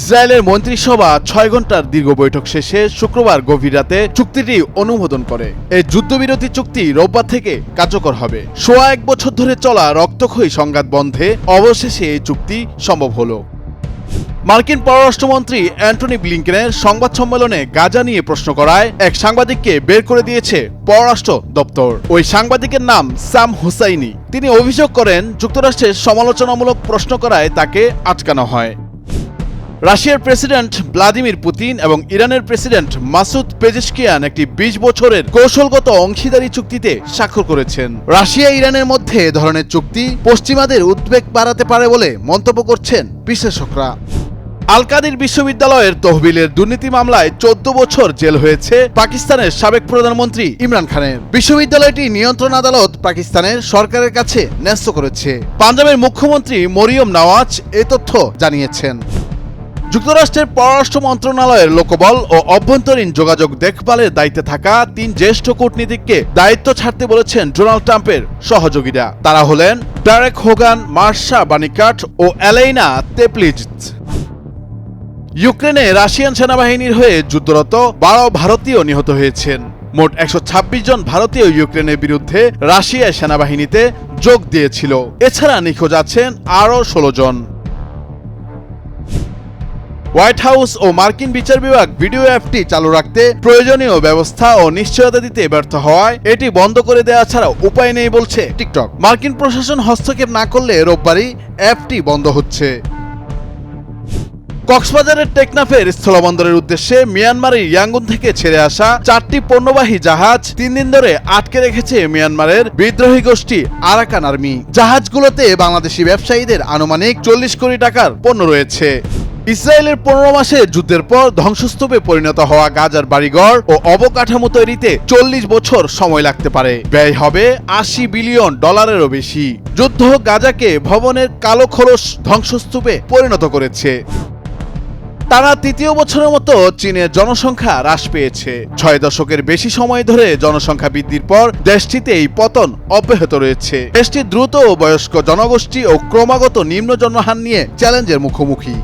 ইসরায়েলের মন্ত্রিসভা 6 ঘন্টার দীর্ঘ বৈঠক শেষে শুক্রবার গভীর রাতে চুক্তিটি অনুমোদন করে। এই যুদ্ধবিরতি চুক্তি রোববার থেকে কার্যকর হবে। সোয়া 1 বছর ধরে চলা রক্তক্ষয়ী সংঘাত বন্ধে অবশেষে এই চুক্তি সম্ভব হলো। মার্কিন পররাষ্ট্রমন্ত্রী অ্যান্টনি ব্লিংকেনের সংবাদ সম্মেলনে গাজা নিয়ে প্রশ্ন করায় এক সাংবাদিককে বের করে দিয়েছে পররাষ্ট্র দপ্তর। ওই সাংবাদিকের নাম সাম হুসাইনি। তিনি অভিযোগ করেন যুক্তরাষ্ট্রের সমালোচনামূলক প্রশ্ন করায় তাকে আটকানো হয়। রাশিয়ার প্রেসিডেন্ট ভ্লাদিমির পুতিন এবং ইরানের প্রেসিডেন্ট মাসুদ পেজেশকিয়ান একটি 20 বছরের কৌশলগত অংশীদারি চুক্তিতে স্বাক্ষর করেছেন। রাশিয়া ইরানের মধ্যে এ ধরনের চুক্তি পশ্চিমাদের উদ্বেগ বাড়াতে পারে বলে মন্তব্য করছেন বিশেষজ্ঞরা। আল কাদির বিশ্ববিদ্যালয়ের তহবিলের দুর্নীতি মামলায় 14 বছর জেল হয়েছে পাকিস্তানের সাবেক প্রধানমন্ত্রী ইমরান খানের। বিশ্ববিদ্যালয়টি নিয়ন্ত্রণ আদালত পাকিস্তানের সরকারের কাছে ন্যস্ত করেছে। পাঞ্জাবের মুখ্যমন্ত্রী মরিয়ম নওয়াজ এ তথ্য জানিয়েছেন। যুক্তরাষ্ট্রের পররাষ্ট্র মন্ত্রণালয়ের লোকবল ও অভ্যন্তরীণ যোগাযোগ দেখভালের দায়িত্বে থাকা 3 জ্যেষ্ঠ কূটনীতিককে দায়িত্ব ছাড়তে বলেছেন ডোনাল্ড ট্রাম্পের সহযোগীরা। তারা হলেন ডেরেক হোগান, মার্শা বানিকাট ও এলেইনা তেপ্লিজৎ। ইউক্রেনে রাশিয়ান সেনাবাহিনীর হয়ে যুদ্ধরত 12 ভারতীয় নিহত হয়েছেন। মোট 126 জন ভারতীয় ইউক্রেনের বিরুদ্ধে রাশিয়ার সেনাবাহিনীতে যোগ দিয়েছিল। এছাড়া নিখোঁজ আছেন আরও 16 জন। হোয়াইট হাউস ও মার্কিন বিচার বিভাগ ভিডিও অ্যাপটি চালু রাখতে প্রয়োজনীয় ব্যবস্থা ও নিশ্চয়তা দিতে ব্যর্থ হওয়ায় এটি বন্ধ করে দেওয়া ছাড়া উপায় নেই বলছে টিকটক। মার্কিন প্রশাসন হস্তক্ষেপ না করলে রোববারই অ্যাপটি বন্ধ হচ্ছে। কক্সবাজারের টেকনাফের স্থলবন্দরের উদ্দেশ্যে মিয়ানমারের ইয়াঙ্গুন থেকে ছেড়ে আসা 4টি পণ্যবাহী জাহাজ 3 দিন ধরে আটকে রেখেছে মিয়ানমারের বিদ্রোহী গোষ্ঠী আরাকান আর্মি। জাহাজগুলোতে বাংলাদেশি ব্যবসায়ীদের আনুমানিক 40 কোটি টাকার পণ্য রয়েছে। ইসরায়েলের 15 মাসের যুদ্ধের পর ধ্বংসস্তূপে পরিণত হওয়া গাজার বাড়িঘর ও অবকাঠামো তৈরিতে 40 বছর সময় লাগতে পারে। ব্যয় হবে $80 বিলিয়ন বেশি। যুদ্ধ গাজাকে ভবনের কালো খোলস ধ্বংসস্তূপে পরিণত করেছে। টানা 3য় বছরের মতো চীনের জনসংখ্যা হ্রাস পেয়েছে। 6 দশকের বেশি সময় ধরে জনসংখ্যা বৃদ্ধির পর দেশটিতে এই পতন অব্যাহত রয়েছে। দেশটি দ্রুত বয়স্ক জনগোষ্ঠী ও ক্রমাগত নিম্ন জন্মহার নিয়ে চ্যালেঞ্জের মুখোমুখি।